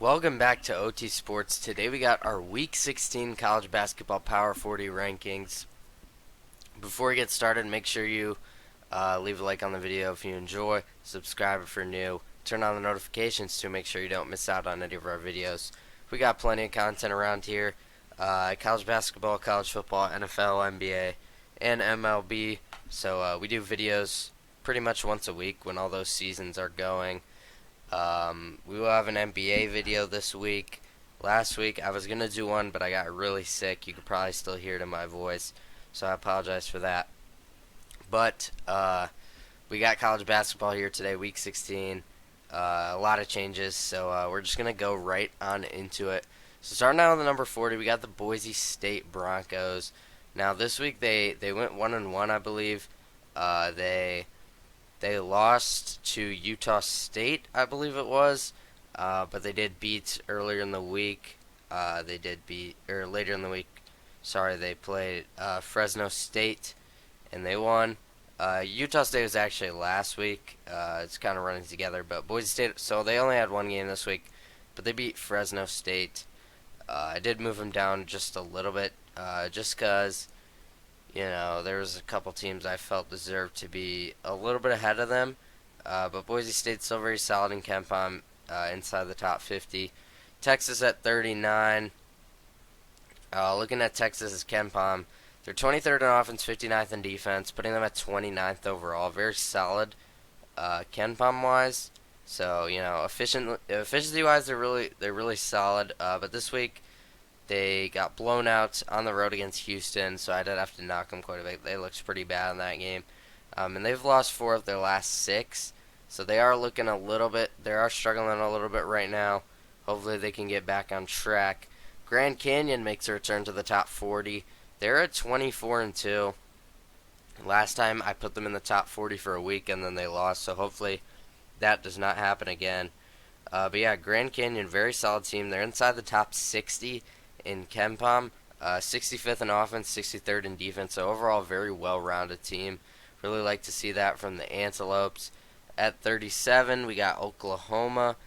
Welcome back to OT Sports. Today we got our Week 16 college basketball Power 40 rankings. Before we get started, make sure you leave a like on the video if you enjoy, subscribe if you're new, turn on the notifications to make sure you don't miss out on any of our videos. We got plenty of content around here. College basketball, college football, NFL, NBA, and MLB. So we do videos pretty much once a week when all those seasons are going. We will have an NBA video this week. Last week I was going to do one, but I got really sick. You could probably still hear it in my voice, so I apologize for that. But we got college basketball here today, Week 16. A lot of changes, so we're just going to go right on into it. So starting out with the number 40, we got the Boise State Broncos. Now this week they went 1-1, I believe. They lost to Utah State, I believe it was, but they did beat earlier in the week. Later in the week. Sorry, they played Fresno State, and they won. Utah State was actually last week. It's kind of running together, but Boise State. So they only had one game this week, but they beat Fresno State. I did move them down just a little bit, just because. There was a couple teams I felt deserved to be a little bit ahead of them. But Boise State's still very solid in KenPom, inside the top 50. Texas at 39. Looking at Texas' KenPom, they're 23rd in offense, 59th in defense, putting them at 29th overall. Very solid KenPom-wise. So, efficiency-wise, they're really solid. But this week, they got blown out on the road against Houston, so I did have to knock them quite a bit. They looked pretty bad in that game. And they've lost 4 of their last 6, so they are struggling a little bit right now. Hopefully they can get back on track. Grand Canyon makes a return to the top 40. They're at 24-2. Last time I put them in the top 40 for a week, and then they lost, so hopefully that does not happen again. But yeah, Grand Canyon, very solid team. They're inside the top 60 in KenPom, 65th in offense, 63rd in defense. So overall, very well-rounded team. Really like to see that from the Antelopes. At 37, we got Oklahoma.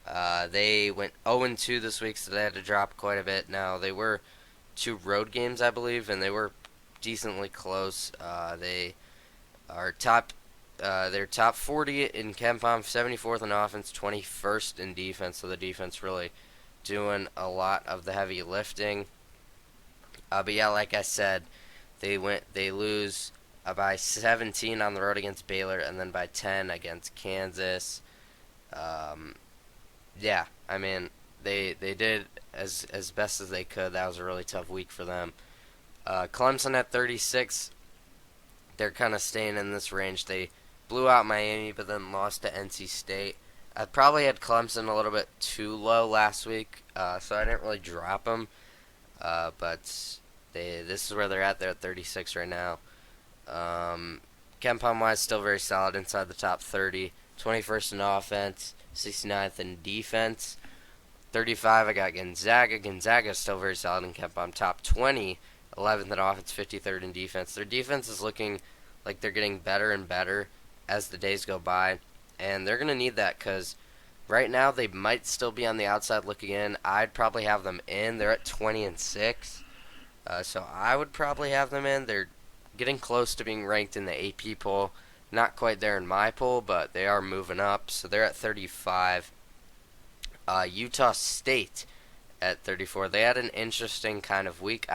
They went 0-2 this week, so they had to drop quite a bit. Now, they were 2 road games, I believe, and they were decently close. They are they're top 40 in KenPom, 74th in offense, 21st in defense. So the defense really doing a lot of the heavy lifting. But yeah, like I said, they lose by 17 on the road against Baylor, and then by 10 against Kansas. Yeah, I mean they did as best as they could. That was a really tough week for them. Clemson at 36. They're kind of staying in this range. They blew out Miami, but then lost to NC State. I probably had Clemson a little bit too low last week, so I didn't really drop them. But this is where they're at. They're at 36 right now. KenPom-wise, still very solid inside the top 30. 21st in offense, 69th in defense. 35, I got Gonzaga. Gonzaga is still very solid in KenPom. Top 20, 11th in offense, 53rd in defense. Their defense is looking like they're getting better and better as the days go by. And they're going to need that because right now they might still be on the outside looking in. I'd probably have them in. They're at 20-6. So I would probably have them in. They're getting close to being ranked in the AP poll. Not quite there in my poll, but they are moving up. So they're at 35. Utah State at 34. They had an interesting kind of week.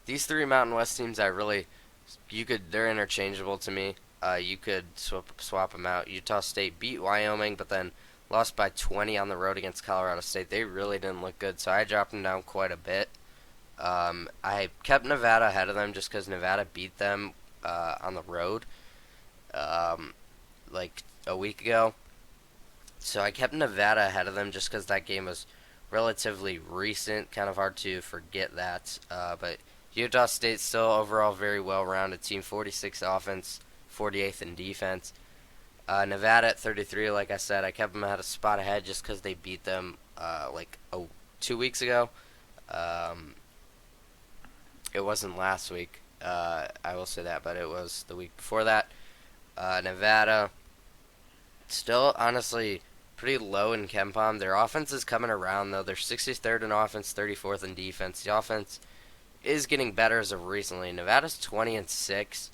These 3 Mountain West teams, they're interchangeable to me. You could swap them out. Utah State beat Wyoming, but then lost by 20 on the road against Colorado State. They really didn't look good, so I dropped them down quite a bit. I kept Nevada ahead of them just because Nevada beat them on the road like a week ago. So I kept Nevada ahead of them just because that game was relatively recent. Kind of hard to forget that. But Utah State's still overall very well-rounded team. 46 offense, 48th in defense. Nevada at 33, like I said, I kept them at a spot ahead just because they beat them 2 weeks ago. It wasn't last week, I will say that, but it was the week before that. Nevada, still honestly pretty low in KenPom. Their offense is coming around though. They're 63rd in offense, 34th in defense. The offense is getting better as of recently. Nevada's 20-6.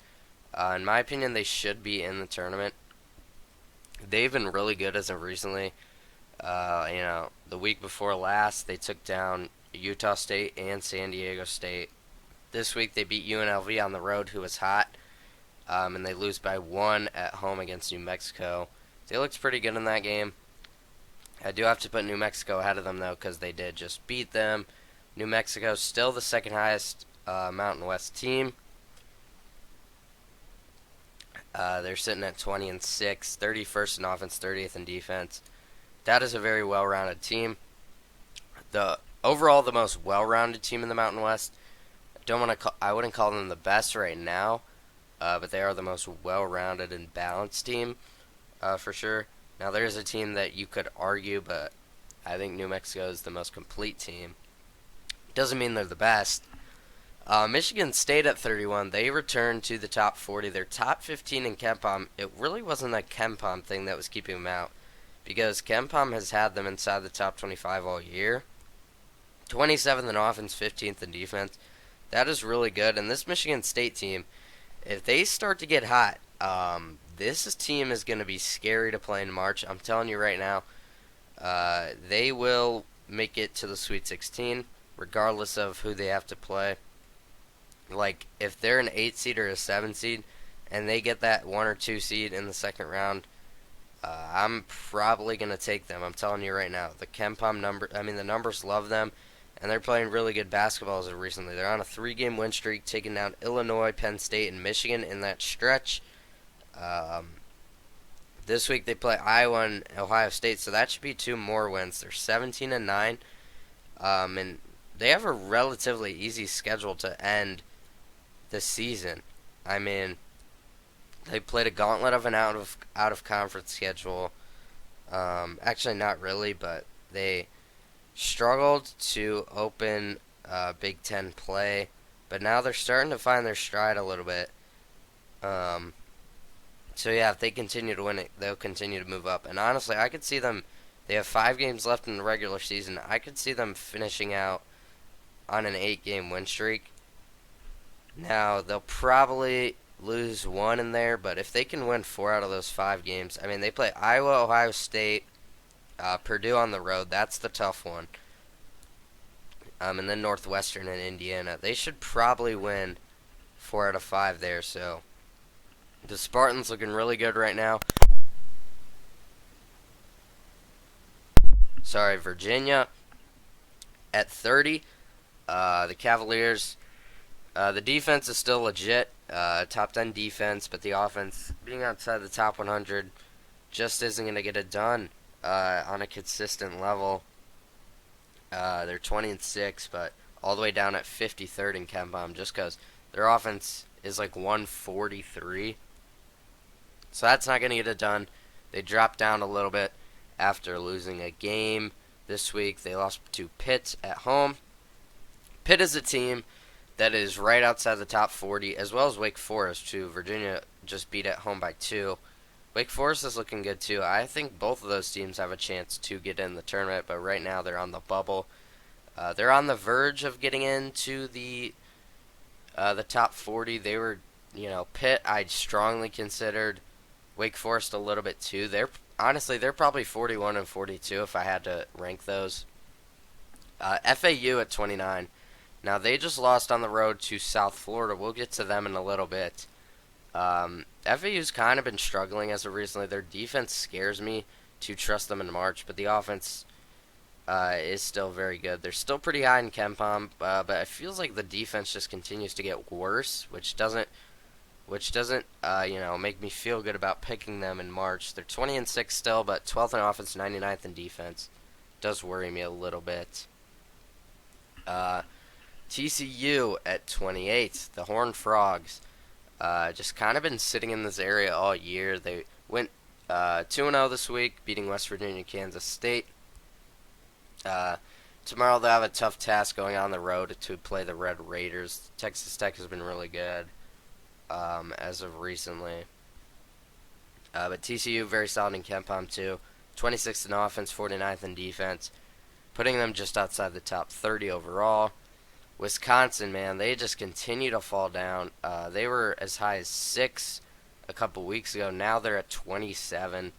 In my opinion, they should be in the tournament. They've been really good as of recently. The week before last, they took down Utah State and San Diego State. This week, they beat UNLV on the road, who was hot, and they lose by 1 at home against New Mexico. They looked pretty good in that game. I do have to put New Mexico ahead of them, though, because they did just beat them. New Mexico's still the second highest Mountain West team. They're sitting at 20-6, 31st in offense, 30th in defense. That is a very well-rounded team. Overall, the most well-rounded team in the Mountain West. I wouldn't call them the best right now, but they are the most well-rounded and balanced team, for sure. Now, there's a team that you could argue, but I think New Mexico is the most complete team. Doesn't mean they're the best. Michigan State at 31, they returned to the top 40. They're top 15 in KenPom. It really wasn't a KenPom thing that was keeping them out, because KenPom has had them inside the top 25 all year. 27th in offense, 15th in defense. That is really good. And this Michigan State team, if they start to get hot, this team is going to be scary to play in March. I'm telling you right now, they will make it to the Sweet 16, regardless of who they have to play. Like, if they're an 8 seed or a 7 seed, and they get that 1 or 2 seed in the second round, I'm probably going to take them. I'm telling you right now. The numbers love them, and they're playing really good basketball as of recently. They're on a 3-game win streak, taking down Illinois, Penn State, and Michigan in that stretch. This week they play Iowa and Ohio State, so that should be 2 more wins. They're 17-9, and they have a relatively easy schedule to end the season. I mean, they played a gauntlet of an out of conference schedule. Actually, not really, but they struggled to open Big Ten play, but now they're starting to find their stride a little bit. So yeah, if they continue to win it, they'll continue to move up. And honestly, I could see them. They have 5 games left in the regular season. I could see them finishing out on an 8-game win streak. Now, they'll probably lose 1 in there, but if they can win 4 out of those 5 games, I mean, they play Iowa, Ohio State, Purdue on the road. That's the tough one. And then Northwestern and Indiana. They should probably win 4 out of 5 there, so the Spartans looking really good right now. Virginia at 30. The Cavaliers, the defense is still legit, top 10 defense, but the offense, being outside the top 100, just isn't going to get it done on a consistent level. They're 20-6, but all the way down at 53rd in KenPom, just because their offense is like 143. So that's not going to get it done. They dropped down a little bit after losing a game this week. They lost to Pitt at home. Pitt is a team that is right outside the top 40, as well as Wake Forest, who Virginia just beat at home by 2. Wake Forest is looking good too. I think both of those teams have a chance to get in the tournament, but right now they're on the bubble. They're on the verge of getting into the top 40. They were, Pitt I'd strongly considered. Wake Forest a little bit too. They're probably 41 and 42 if I had to rank those. FAU at 29. Now, they just lost on the road to South Florida. We'll get to them in a little bit. FAU's kind of been struggling as of recently. Their defense scares me to trust them in March, but the offense is still very good. They're still pretty high in KenPom, but it feels like the defense just continues to get worse, which doesn't make me feel good about picking them in March. They're 20-6 still, but 12th in offense, 99th in defense. Does worry me a little bit. TCU at 28, the Horned Frogs. Just kind of been sitting in this area all year. They went 2-0 this week, beating West Virginia, Kansas State. Tomorrow they'll have a tough task going on the road to play the Red Raiders. Texas Tech has been really good as of recently. But TCU very solid in KenPom too. 26th in offense, 49th in defense, putting them just outside the top 30 overall. Wisconsin, man, they just continue to fall down. They were as high as 6 a couple weeks ago. Now they're at 27.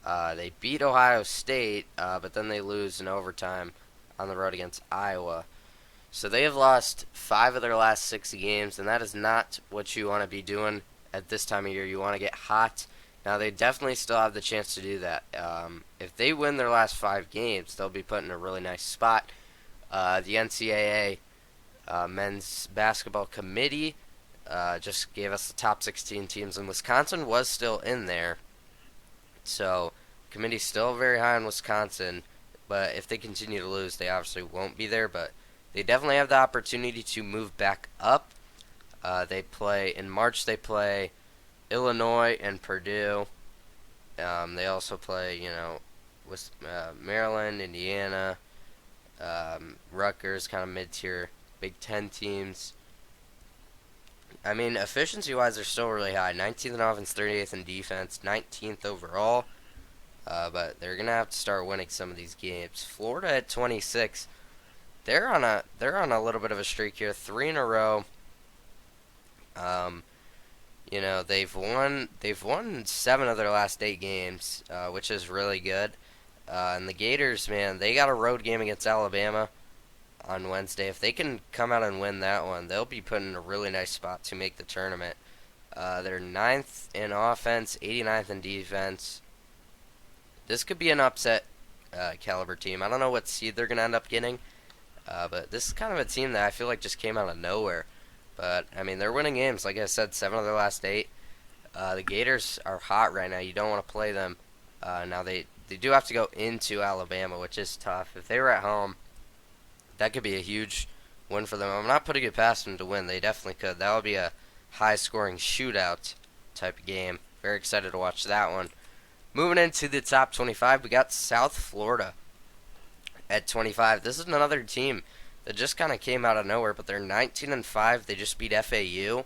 They beat Ohio State, but then they lose in overtime on the road against Iowa. So they have lost 5 of their last 6 games, and that is not what you want to be doing at this time of year. You want to get hot. Now, they definitely still have the chance to do that. If they win their last 5 games, they'll be put in a really nice spot. The NCAA Men's Basketball Committee just gave us the top 16 teams, and Wisconsin was still in there. So, the committee's still very high on Wisconsin, but if they continue to lose, they obviously won't be there, but they definitely have the opportunity to move back up. They play in March. They play Illinois and Purdue. They also play, with Maryland, Indiana, Rutgers, kind of mid-tier Big Ten teams. I mean, efficiency-wise, they're still really high. 19th in offense, 38th in defense, 19th overall. But they're gonna have to start winning some of these games. Florida at 26. They're on a little bit of a streak here, 3 in a row. They've won 7 of their last 8 games, which is really good. And the Gators, man, they got a road game against Alabama on Wednesday. If they can come out and win that one, they'll be put in a really nice spot to make the tournament. They're 9th in offense, 89th in defense. This could be an upset caliber team. I don't know what seed they're going to end up getting. But this is kind of a team that I feel like just came out of nowhere. But, I mean, they're winning games. Like I said, 7 of their last 8. The Gators are hot right now. You don't want to play them. Now, they do have to go into Alabama, which is tough. If they were at home, that could be a huge win for them. I'm not putting it past them to win. They definitely could. That would be a high-scoring shootout type of game. Very excited to watch that one. Moving into the top 25, we got South Florida at 25. This is another team that just kind of came out of nowhere, but they're 19-5. They just beat FAU.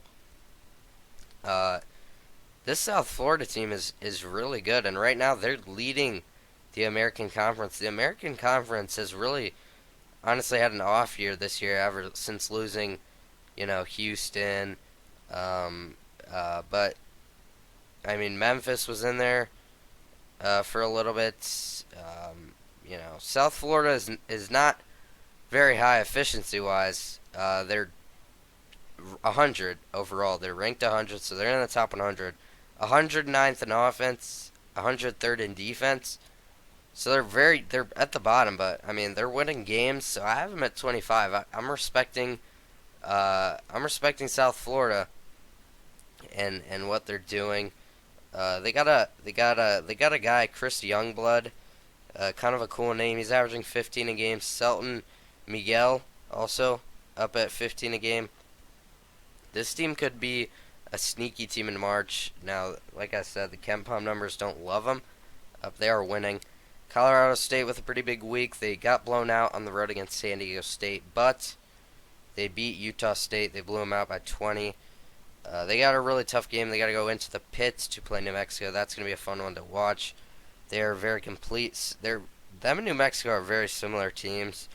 This South Florida team is really good, and right now they're leading the American Conference. The American Conference has really, honestly, had an off year this year ever since losing, Houston. But I mean, Memphis was in there for a little bit. South Florida is not very high efficiency-wise. They're 100 overall. They're ranked 100, so they're in the top 100. 109th in offense, 103rd in defense. So they're at the bottom, but I mean they're winning games. So I have them at 25. I'm respecting South Florida and what they're doing. They got a guy, Chris Youngblood, kind of a cool name. He's averaging 15 a game. Selton Miguel also up at 15 a game. This team could be a sneaky team in March. Now, like I said, the KenPom numbers don't love them. They are winning. Colorado State with a pretty big week. They got blown out on the road against San Diego State, but they beat Utah State. They blew them out by 20. They got a really tough game. They got to go into the pits to play New Mexico. That's going to be a fun one to watch. They are very complete. Them and New Mexico are very similar teams.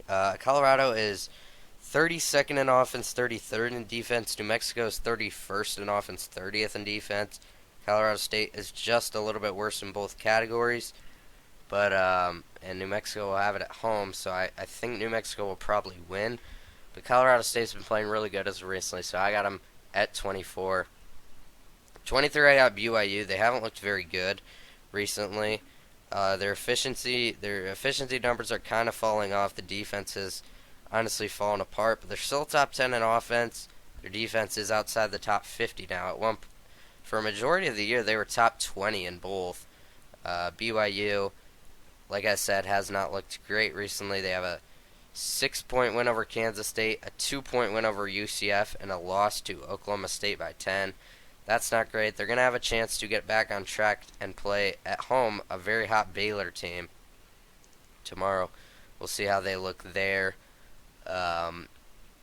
Colorado is 32nd in offense, 33rd in defense. New Mexico is 31st in offense, 30th in defense. Colorado State is just a little bit worse in both categories. But and New Mexico will have it at home, so I think New Mexico will probably win. But Colorado State's been playing really good as of recently, so I got them at 24. 23, I got BYU. They haven't looked very good recently. Their efficiency numbers are kind of falling off. The defense is honestly falling apart, but they're still top 10 in offense. Their defense is outside the top 50 now. For a majority of the year, they were top 20 in both. BYU, like I said, has not looked great recently. They have a 6-point win over Kansas State, a 2-point win over UCF, and a loss to Oklahoma State by 10. That's not great. They're going to have a chance to get back on track and play at home a very hot Baylor team tomorrow. We'll see how they look there.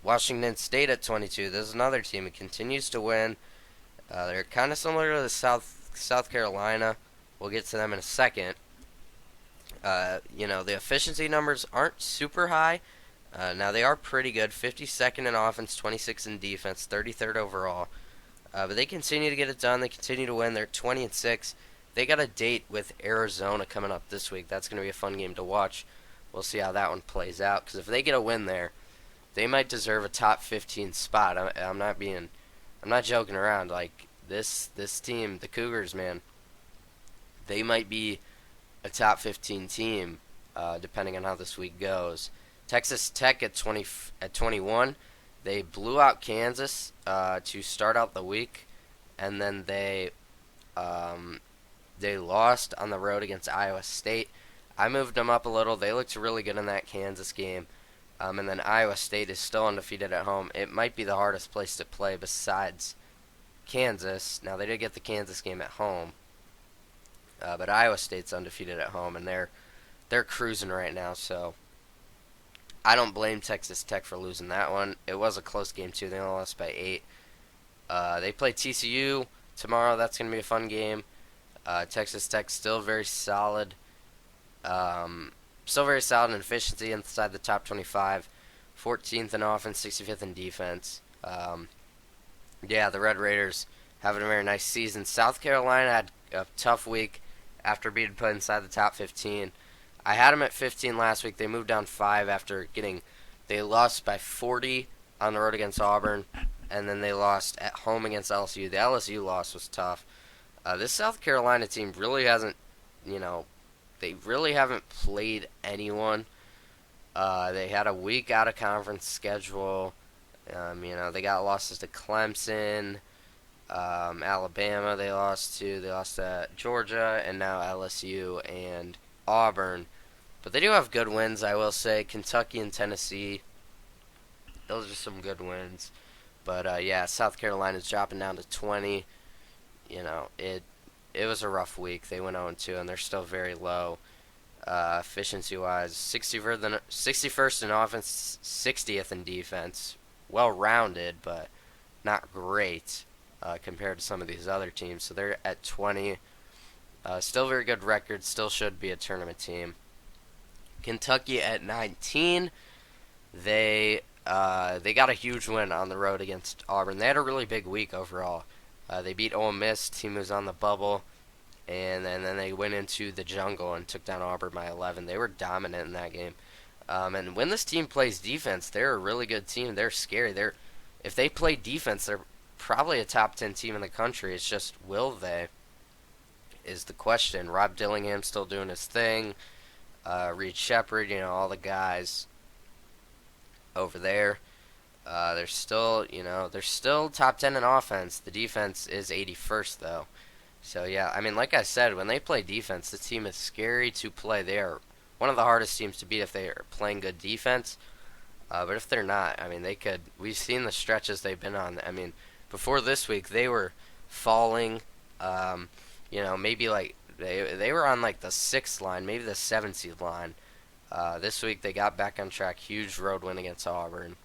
Washington State at 22. This is another team that continues to win. They're kind of similar to the South Carolina We'll get to them in a second. The efficiency numbers aren't super high. Now they are pretty good. 52nd in offense, 26th in defense, 33rd overall. But they continue to get it done. They continue to win. They're 20-6. They got a date with Arizona coming up this week. That's going to be a fun game to watch. We'll see how that one plays out. Because if they get a win there, they might deserve a top 15 spot. I'm not joking around. Like this team, the Cougars, man, they might be a top 15 team, depending on how this week goes. Texas Tech at 21, they blew out Kansas to start out the week, and then they lost on the road against Iowa State. I moved them up a little. They looked really good in that Kansas game. And then Iowa State is still undefeated at home. It might be the hardest place to play besides Kansas. Now, they did get the Kansas game at home. But Iowa State's undefeated at home, and they're cruising right now. So I don't blame Texas Tech for losing that one. It was a close game, too. They only lost by 8. They play TCU tomorrow. That's going to be a fun game. Texas Tech still very solid. Still very solid in efficiency inside the top 25. 14th in offense, 65th in defense. The Red Raiders having a very nice season. South Carolina had a tough week after being put inside the top 15. I had them at 15 last week. They moved down 5 after they lost by 40 on the road against Auburn, and then they lost at home against LSU. The LSU loss was tough. This South Carolina team really hasn't, they really haven't played anyone. They had a week out of conference schedule. They got losses to Clemson, Alabama. They lost to Georgia, and now LSU and Auburn. But they do have good wins, I will say. Kentucky and Tennessee. Those are some good wins. But South Carolina's dropping down to 20. It was a rough week. They went 0-2, and they're still very low efficiency-wise. 61st in offense, 60th in defense. Well-rounded, but not great compared to some of these other teams. So they're at 20. Still very good record. Still should be a tournament team. Kentucky at 19. They got a huge win on the road against Auburn. They had a really big week overall. They beat Ole Miss, team who's on the bubble, and then they went into the jungle and took down Auburn by 11. They were dominant in that game. And when this team plays defense, they're a really good team. They're scary. If they play defense, they're probably a top 10 team in the country. It's just, will they, is the question. Rob Dillingham still doing his thing. Reed Shepherd, all the guys over there. They're still top 10 in offense. The defense is 81st, though. So, like I said, when they play defense, the team is scary to play. They are one of the hardest teams to beat if they are playing good defense. But if they're not, they could. We've seen the stretches they've been on. Before this week, they were falling. Maybe like they were on like the 6th line, maybe the 7th seed line. This week they got back on track. Huge road win against Auburn.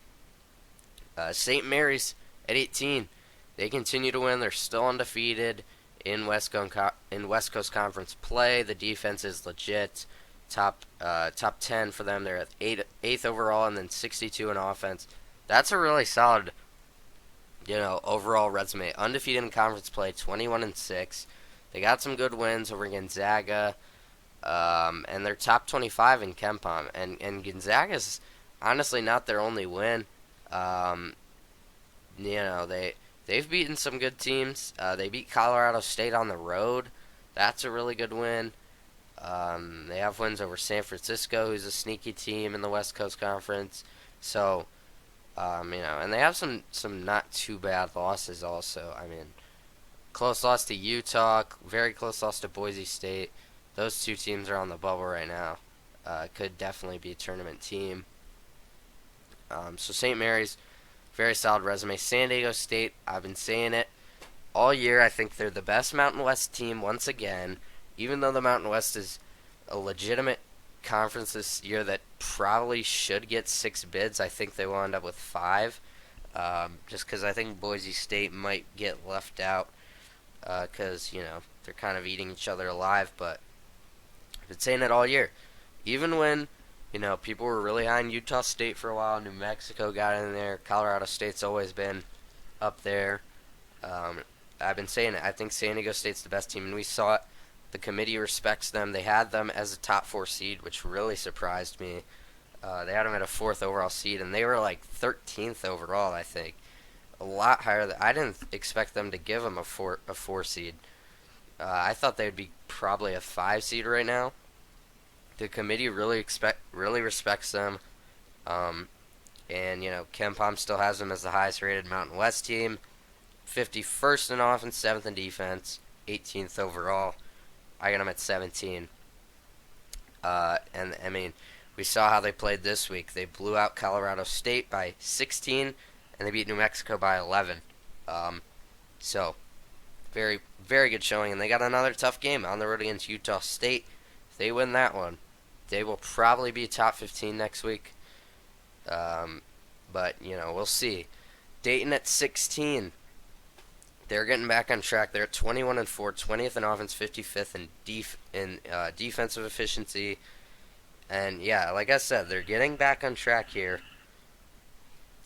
St. Mary's at 18. They continue to win. They're still undefeated in West Coast Conference play. The defense is legit. Top 10 for them. They're at 8th overall, and then 62 in offense. That's a really solid, overall resume. Undefeated in conference play, 21-6. They got some good wins over Gonzaga, and they're top 25 in KenPom. And Gonzaga's honestly not their only win. They've beaten some good teams. They beat Colorado State on the road. That's a really good win. They have wins over San Francisco, who's a sneaky team in the West Coast Conference. So, and they have some not too bad losses also. Close loss to Utah, very close loss to Boise State. Those two teams are on the bubble right now. Could definitely be a tournament team. So St. Mary's, very solid resume. San Diego State, I've been saying it all year. I think they're the best Mountain West team once again. Even though the Mountain West is a legitimate conference this year that probably should get 6 bids, I think they will end up with 5. Just because I think Boise State might get left out because, they're kind of eating each other alive. But I've been saying it all year. Even when people were really high on Utah State for a while, New Mexico got in there, Colorado State's always been up there. Um, I've been saying it. I think San Diego State's the best team, and we saw it. The committee respects them. They had them as a top 4 seed, which really surprised me. They had them at a 4th overall seed, and they were like 13th overall, I think. A lot higher. I didn't expect them to give them a four seed. I thought they'd be probably a 5 seed right now. The committee really respects them. Um, and KenPom still has them as the highest rated Mountain West team. 51st in offense, 7th in defense, 18th overall. I got them at 17. And I mean, we saw how they played this week. They blew out Colorado State by 16, and they beat New Mexico by 11. So, very, very good showing. And they got another tough game on the road against Utah State. If they win that one, they will probably be top 15 next week. But, we'll see. Dayton at 16. They're getting back on track. They're at 21-4, 20th in offense, 55th in defensive efficiency. And, yeah, like I said, they're getting back on track here.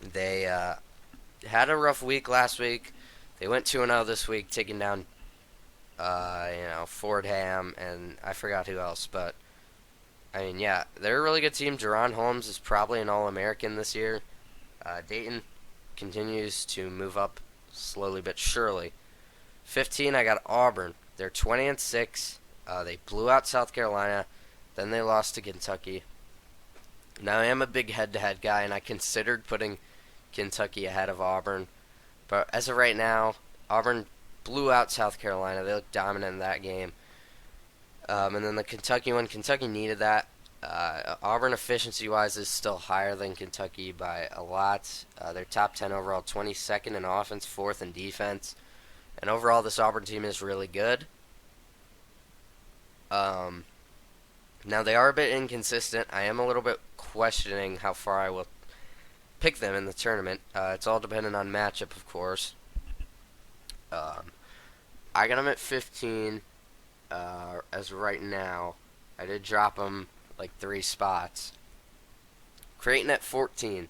They had a rough week last week. They went 2-0 this week, taking down, Fordham, and I forgot who else. But, I mean, yeah, they're a really good team. Jaron Holmes is probably an All-American this year. Dayton continues to move up slowly but surely. 15, I got Auburn. They're 20-6. They blew out South Carolina. Then they lost to Kentucky. Now, I am a big head-to-head guy, and I considered putting Kentucky ahead of Auburn. But as of right now, Auburn blew out South Carolina. They looked dominant in that game. And then the Kentucky one, Kentucky needed that. Auburn efficiency-wise is still higher than Kentucky by a lot. They're top 10 overall, 22nd in offense, 4th in defense. And overall, this Auburn team is really good. Now, they are a bit inconsistent. I am a little bit questioning how far I will pick them in the tournament. It's all dependent on matchup, of course. I got them at 15 as right now. I did drop them like 3 spots. Creighton at 14.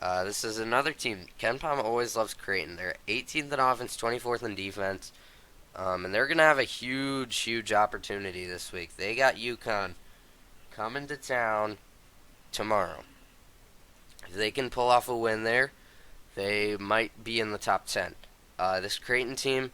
This is another team. KenPom always loves Creighton. They're 18th in offense, 24th in defense. And they're going to have a huge, huge opportunity this week. They got UConn coming to town tomorrow. If they can pull off a win there, they might be in the top 10. This Creighton team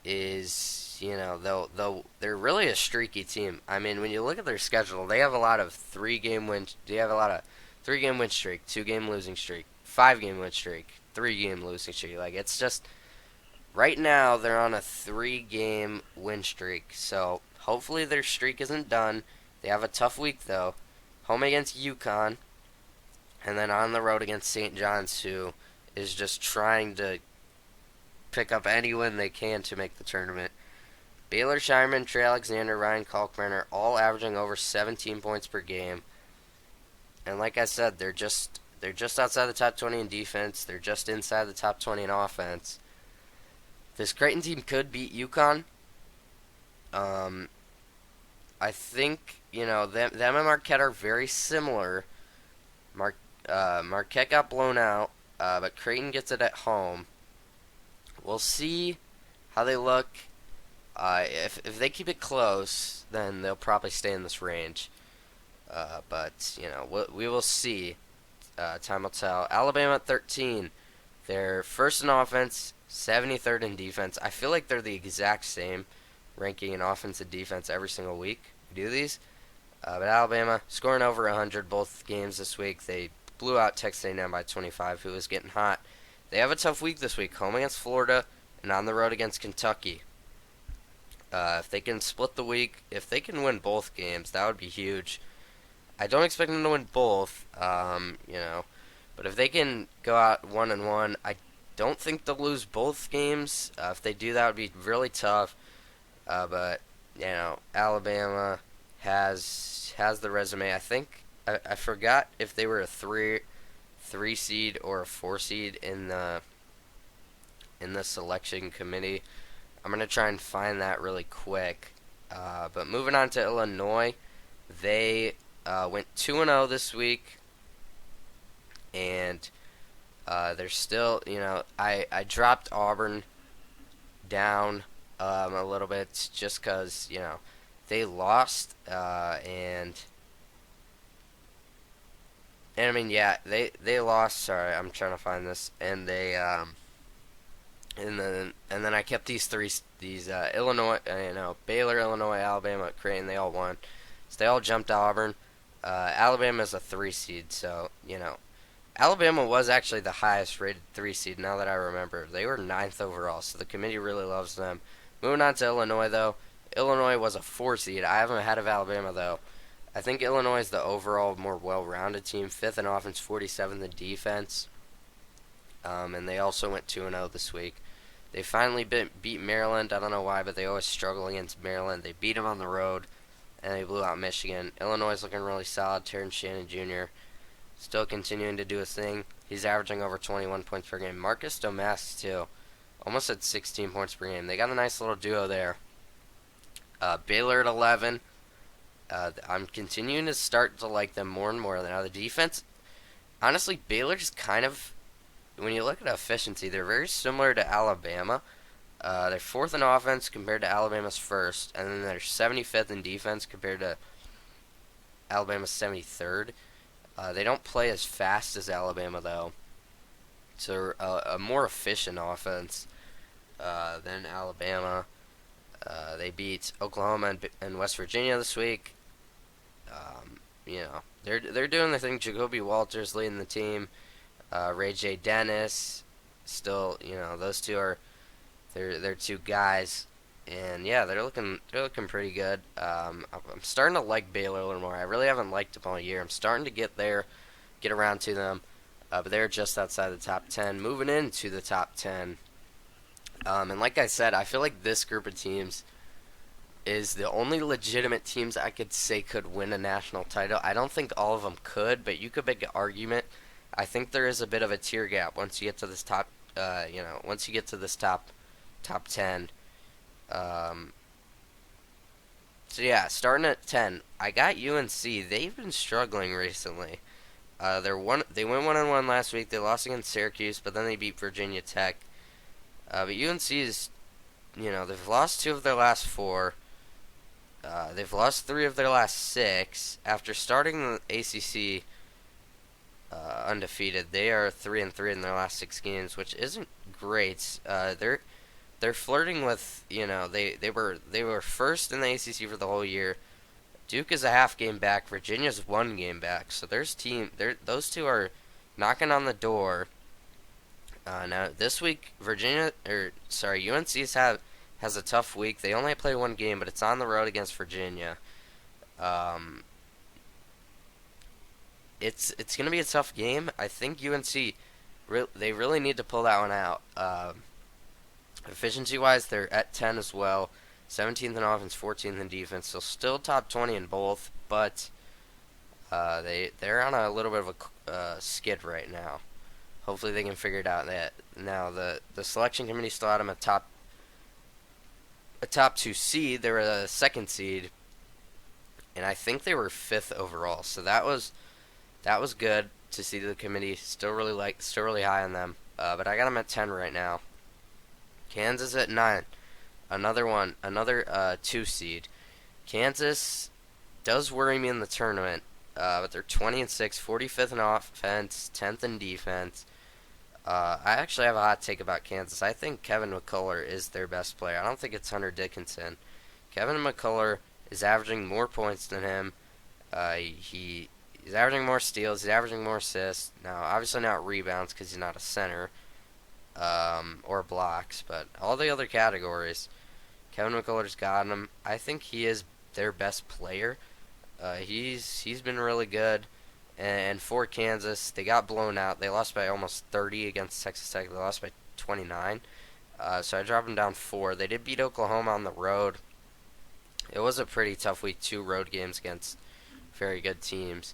is, they're really a streaky team. I mean, when you look at their schedule, they have a lot of 3-game win. They have a lot of 3-game win streak, 2-game losing streak, 5-game win streak, 3-game losing streak. Like, it's just right now they're on a 3-game win streak. So hopefully their streak isn't done. They have a tough week though. Home against UConn, and then on the road against St. John's, who is just trying to pick up any win they can to make the tournament. Baylor Shireman, Trey Alexander, Ryan Kalkbrenner, all averaging over 17 points per game. And like I said, they're just outside the top 20 in defense. They're just inside the top 20 in offense. This Creighton team could beat UConn. I think, them and Marquette are very similar. Marquette got blown out, but Creighton gets it at home. We'll see how they look. If they keep it close, then they'll probably stay in this range. But we will see. Time will tell. Alabama at 13. They're first in offense, 73rd in defense. I feel like they're the exact same ranking in offense and defense every single week we do these. But Alabama scoring over 100 both games this week. They blew out Texas A&M by 25, who was getting hot. They have a tough week this week, home against Florida and on the road against Kentucky. If they can split the week, if they can win both games, that would be huge. I don't expect them to win both, but if they can go out 1-1, I don't think they'll lose both games. If they do, that would be really tough. But Alabama has the resume. I think I forgot if they were a three seed or a 4 seed in the selection committee. I'm gonna try and find that really quick. But moving on to Illinois, they went 2-0 this week, and they're still, I dropped Auburn down a little bit just because, they lost, and I mean, yeah, they lost. Sorry, I'm trying to find this, and and then I kept these Illinois, Baylor, Illinois, Alabama, Creighton. They all won, so they all jumped Auburn. Alabama is a 3 seed, so Alabama was actually the highest rated 3 seed. Now that I remember, they were ninth overall, so the committee really loves them. Moving on to Illinois, though, Illinois was a 4 seed. I have them ahead of Alabama, though. I think Illinois is the overall more well-rounded team, fifth in offense, 47th in defense, and they also went 2-0 this week. They finally beat Maryland. I don't know why, but they always struggle against Maryland. They beat them on the road, and they blew out Michigan. Illinois is looking really solid. Terrence Shannon Jr. still continuing to do his thing. He's averaging over 21 points per game. Marcus Domask, too, almost at 16 points per game. They got a nice little duo there. Baylor at 11. I'm continuing to start to like them more and more. Now, the defense, honestly, Baylor's kind of, when you look at efficiency, they're very similar to Alabama. They're fourth in offense compared to Alabama's first, and then they're 75th in defense compared to Alabama's 73rd. They don't play as fast as Alabama, though. So a more efficient offense than Alabama. They beat Oklahoma and West Virginia this week. They're doing the thing. Jacoby Walters leading the team. Ray J. Dennis, still, those two are they're two guys, and yeah, they're looking pretty good. I'm starting to like Baylor a little more. I really haven't liked them all year. I'm starting to get around to them, but they're just outside the top 10, moving into the top 10. And like I said, I feel like this group of teams is the only legitimate teams I could say could win a national title. I don't think all of them could, but you could make an argument. I think there is a bit of a tier gap once you get to this once you get to this top 10. So yeah, starting at 10, I got UNC. They've been struggling recently. They went 1-1 last week. They lost against Syracuse, but then they beat Virginia Tech. But UNC is, they've lost 2 of their last 4. They've lost 3 of their last 6. After starting the ACC undefeated, they are 3-3 in their last 6 games, which isn't great. They're flirting with, they were first in the ACC for the whole year. Duke is a half game back. Virginia's 1 game back. So those two are knocking on the door. Now this week, UNC has a tough week. They only play 1 game, but it's on the road against Virginia. It's gonna be a tough game. I think UNC they really need to pull that one out. Efficiency wise, they're at 10 as well. 17th in offense, 14th in defense. So still top 20 in both, but they're on a little bit of a skid right now. Hopefully they can figure it out. That now the selection committee still had them a top 2 seed. They were a 2nd seed, and I think they were 5th overall. So that was good to see the committee still really high on them. But I got them at 10 right now. Kansas at 9, another 2 seed. Kansas does worry me in the tournament, but they're 20-6, 45th in offense, 10th in defense. I actually have a hot take about Kansas. I think Kevin McCullough is their best player. I don't think it's Hunter Dickinson. Kevin McCullough is averaging more points than him. He's averaging more steals. He's averaging more assists. Now, obviously not rebounds because he's not a center or blocks, but all the other categories, Kevin McCullough's got him. I think he is their best player. He's been really good. And for Kansas, they got blown out. They lost by almost 30 against Texas Tech. They lost by 29. So I dropped them down 4. They did beat Oklahoma on the road. It was a pretty tough week, 2 road games against very good teams.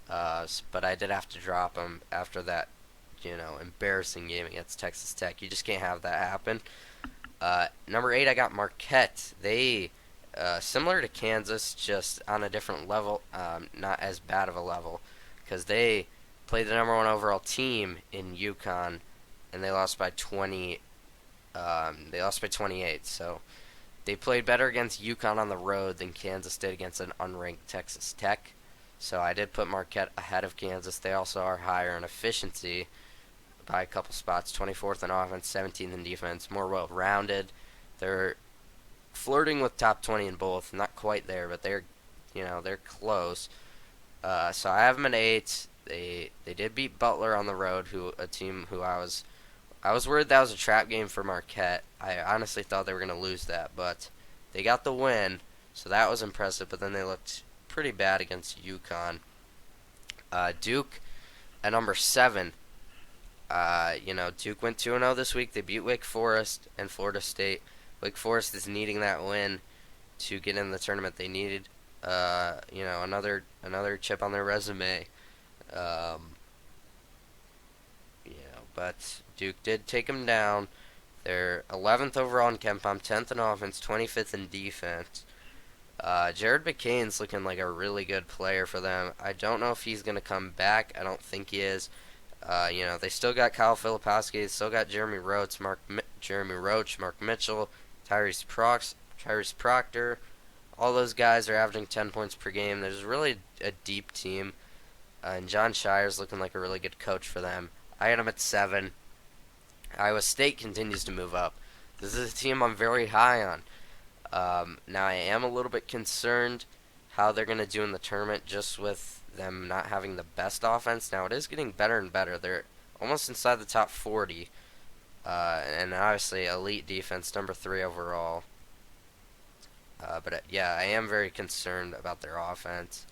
But I did have to drop them after that, embarrassing game against Texas Tech. You just can't have that happen. Number 8, I got Marquette. They, similar to Kansas, just on a different level, not as bad of a level, because they played the number 1 overall team in UConn, and they lost by 20. They lost by 28. So they played better against UConn on the road than Kansas did against an unranked Texas Tech. So I did put Marquette ahead of Kansas. They also are higher in efficiency by a couple spots, 24th in offense, 17th in defense, more well-rounded. They're flirting with top 20 in both, not quite there, but they're close. So I have them at 8. They did beat Butler on the road, a team who I was worried that was a trap game for Marquette. I honestly thought they were going to lose that, but they got the win, so that was impressive. But then they looked pretty bad against UConn. Duke at number 7. Duke went 2-0 this week. They beat Wake Forest and Florida State. Wake Forest is needing that win to get in the tournament. They needed, another chip on their resume. But Duke did take them down. They're 11th overall in KenPom, 10th in offense, 25th in defense. Jared McCain's looking like a really good player for them. I don't know if he's going to come back. I don't think he is. They still got Kyle Filipowski. They still got Jeremy Roach, Mark Mitchell, Tyrese Proctor. All those guys are averaging 10 points per game. There's really a deep team. And John Shire's looking like a really good coach for them. I had them at 7. Iowa State continues to move up. This is a team I'm very high on. Now I am a little bit concerned how they're going to do in the tournament just with them not having the best offense. Now it is getting better and better. They're almost inside the top 40. And obviously elite defense, number 3 overall. But I am very concerned about their offense.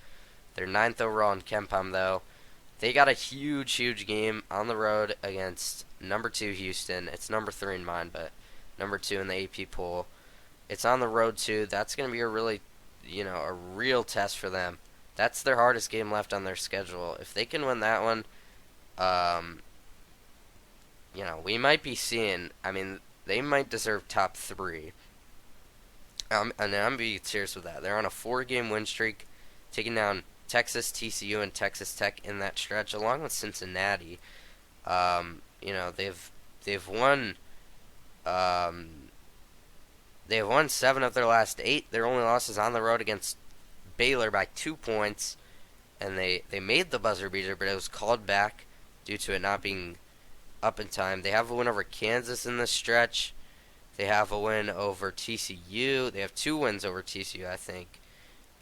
They're 9th overall in KenPom though. They got a huge game on the road against number 2 Houston. It's number 3 in mine, but number 2 in the AP poll. It's on the road too. That's going to be a real test for them. That's their hardest game left on their schedule. If they can win that one, we might be seeing, they might deserve top 3. And I'm being serious with that. They're on a 4-game win streak, taking down Texas, TCU, and Texas Tech in that stretch, along with Cincinnati. They've won. They have won 7 of their last 8. Their only losses on the road against Baylor by 2 points, and they made the buzzer beater, but it was called back due to it not being up in time. They have a win over Kansas in this stretch. They have a win over TCU. They have 2 wins over TCU, I think.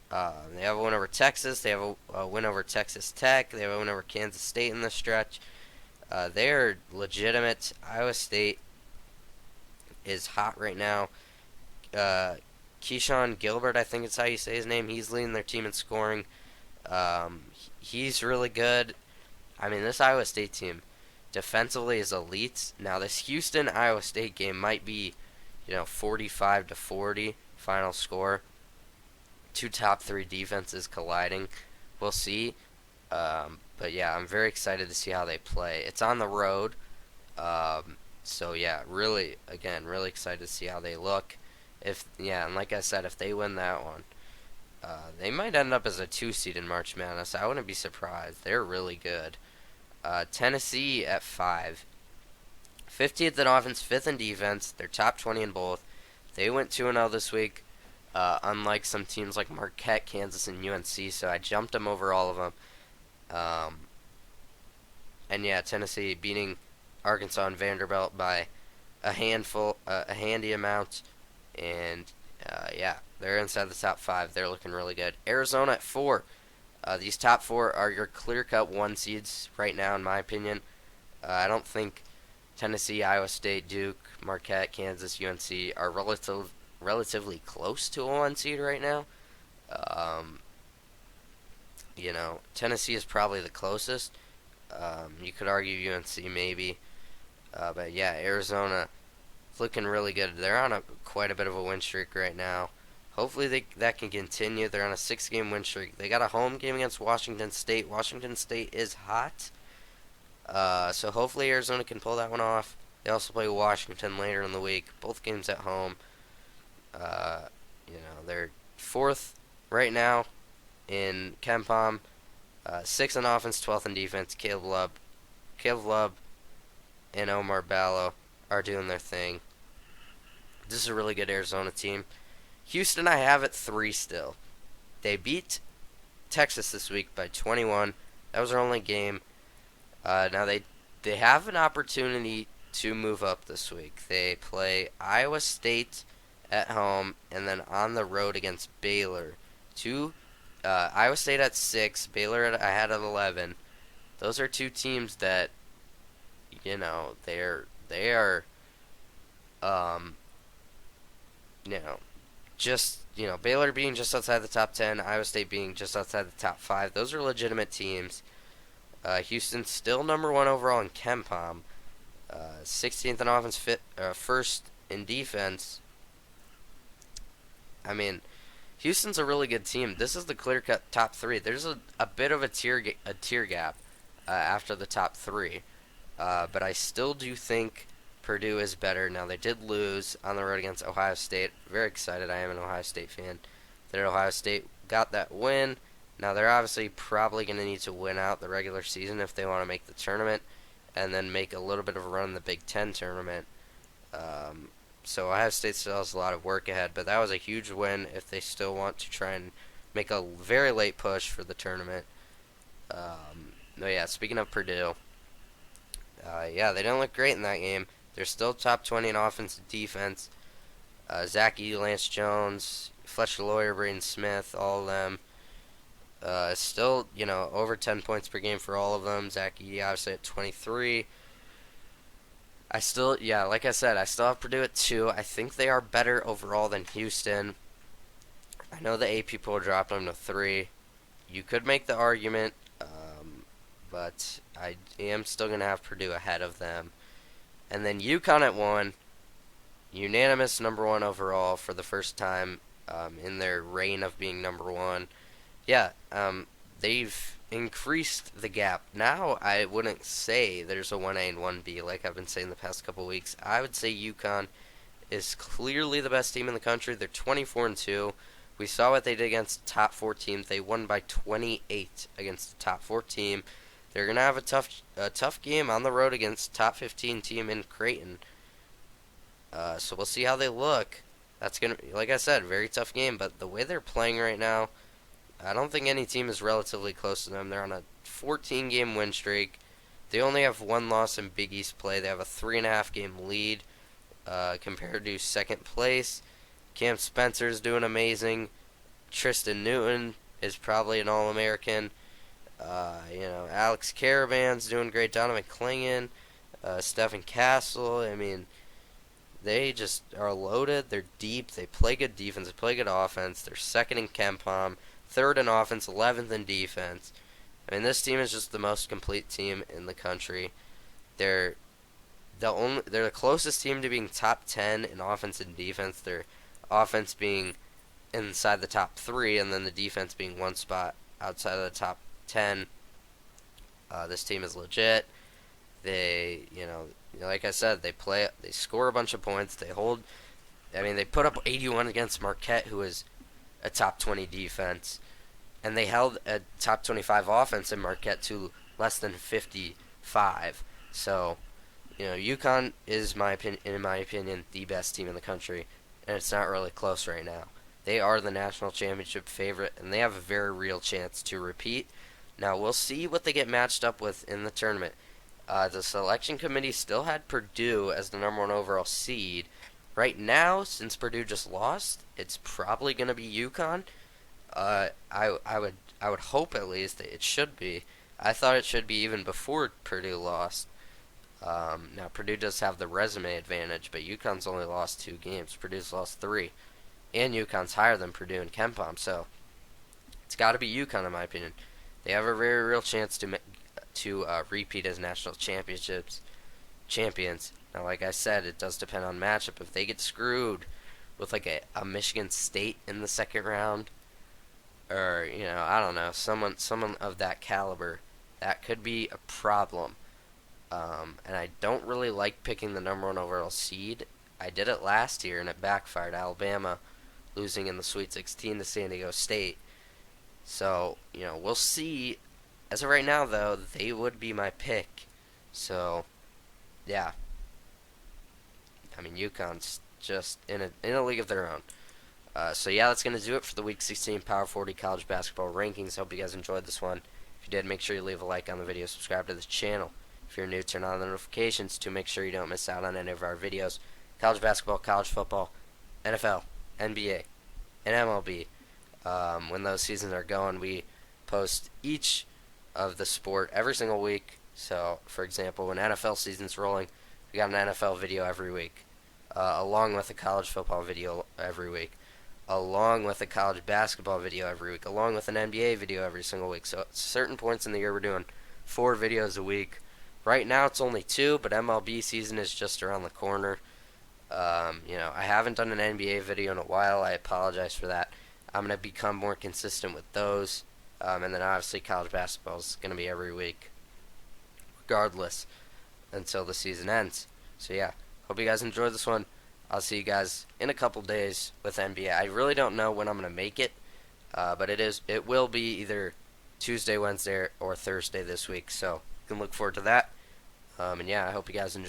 They have a win over Texas. They have a win over Texas Tech. They have a win over Kansas State in this stretch. They're legitimate. Iowa State is hot right now. Keyshawn Gilbert, I think is how you say his name. He's leading their team in scoring. He's really good. This Iowa State team defensively is elite. Now, this Houston-Iowa State game might be, 45-40 final score. 2 top 3 defenses colliding. We'll see. I'm very excited to see how they play. It's on the road. Really excited to see how they look. And like I said, if they win that one, they might end up as a 2 seed in March Madness. I wouldn't be surprised. They're really good. Tennessee at 5. 50th in offense, 5th in defense. They're top 20 in both. They went 2-0 this week, unlike some teams like Marquette, Kansas, and UNC, so I jumped them over all of them. Tennessee beating Arkansas and Vanderbilt by a handy amount. And, they're inside the top 5. They're looking really good. Arizona at 4. These top 4 are your clear-cut 1 seeds right now, in my opinion. I don't think Tennessee, Iowa State, Duke, Marquette, Kansas, UNC are relatively close to a 1 seed right now. Tennessee is probably the closest. You could argue UNC maybe. Arizona looking really good. They're on quite a bit of a win streak right now. Hopefully that can continue. They're on a 6-game win streak. They got a home game against Washington State. Washington State is hot. So hopefully Arizona can pull that one off. They also play Washington later in the week. Both games at home. Uh, they're fourth right now in KenPom. Sixth in offense, 12th in defense. Caleb Love, and Omar Ballo are doing their thing. This is a really good Arizona team. Houston, I have at 3 still. They beat Texas this week by 21. That was their only game. Now they have an opportunity to move up this week. They play Iowa State at home and then on the road against Baylor. Iowa State at 6, Baylor I had at 11. Those are two teams that they are um, just Baylor being just outside the top 10, Iowa State being just outside the top 5. Those are legitimate teams. Houston's still number 1 overall in KenPom. 16th in offense, first in defense. I mean, Houston's a really good team. This is the clear-cut top 3. There's a bit of a tier gap after the top 3, but I still do think Purdue is better. Now, they did lose on the road against Ohio State. Very excited. I am an Ohio State fan. That Ohio State got that win. Now, they're obviously probably going to need to win out the regular season if they want to make the tournament and then make a little bit of a run in the Big Ten tournament. So Ohio State still has a lot of work ahead, but that was a huge win if they still want to try and make a very late push for the tournament. Speaking of Purdue, they didn't look great in that game. They're still top 20 in offense and defense. Zach Edey, Lance Jones, Fletcher Loyer, Braden Smith, all of them. Still, over 10 points per game for all of them. Zach Edey obviously at 23. Like I said, I still have Purdue at 2. I think they are better overall than Houston. I know the AP poll dropped them to 3. You could make the argument, but I am still going to have Purdue ahead of them. And then UConn at 1. Unanimous number 1 overall for the first time in their reign of being number 1. They've increased the gap. Now, I wouldn't say there's a 1A and 1B like I've been saying the past couple weeks. I would say UConn is clearly the best team in the country. They're 24-2. We saw what they did against the top 4 teams. They won by 28 against the top 4 team. They're going to have a tough game on the road against top 15 team in Creighton. So we'll see how they look. That's going to, like I said, very tough game. But the way they're playing right now, I don't think any team is relatively close to them. They're on a 14-game win streak. They only have 1 loss in Big East play. They have a 3.5-game lead compared to second place. Cam Spencer's doing amazing. Tristan Newton is probably an All-American. Alex Caravan's doing great. Donovan Clingan, Stephen Castle. I mean, they just are loaded. They're deep. They play good defense. They play good offense. They're second in KenPom. 3rd in offense, 11th in defense. I mean, this team is just the most complete team in the country. They're the closest team to being top 10 in offense and defense. Their offense being inside the top 3, and then the defense being 1 spot outside of the top 10. This team is legit. They, like I said, they score a bunch of points. They put up 81 against Marquette, who is a top 20 defense, and they held a top 25 offense in Marquette to less than 55. So, UConn is, in my opinion, the best team in the country, and it's not really close right now. They are the national championship favorite, and they have a very real chance to repeat. Now, we'll see what they get matched up with in the tournament. The selection committee still had Purdue as the number 1 overall seed. Right now, since Purdue just lost, it's probably going to be UConn. I would hope at least that it should be. I thought it should be even before Purdue lost. Now, Purdue does have the resume advantage, but UConn's only lost 2 games. Purdue's lost 3. And UConn's higher than Purdue in KenPom, so it's got to be UConn in my opinion. They have a very real chance to repeat as national champions. Now, like I said, it does depend on matchup. If they get screwed with like a Michigan State in the second round, or I don't know, someone of that caliber, that could be a problem. And I don't really like picking the number one overall seed. I did it last year and it backfired. Alabama losing in the Sweet 16 to San Diego State. So, we'll see. As of right now, though, they would be my pick. So, yeah. I mean, UConn's just in a league of their own. So yeah, that's gonna do it for the Week 16 Power 40 College Basketball Rankings. Hope you guys enjoyed this one. If you did, make sure you leave a like on the video, subscribe to the channel. If you're new, turn on the notifications to make sure you don't miss out on any of our videos. College basketball, college football, NFL, NBA, and MLB. When those seasons are going, we post each of the sport every single week. So, for example, when NFL season's rolling, we got an NFL video every week, along with a college football video every week, along with a college basketball video every week, along with an NBA video every single week. So, at certain points in the year, we're doing 4 videos a week. Right now, it's only 2, but MLB season is just around the corner. I haven't done an NBA video in a while. I apologize for that. I'm going to become more consistent with those. And then obviously college basketball is going to be every week, regardless, until the season ends. So yeah, hope you guys enjoyed this one. I'll see you guys in a couple days with NBA. I really don't know when I'm going to make it, but it will be either Tuesday, Wednesday, or Thursday this week. So you can look forward to that. And yeah, I hope you guys enjoy.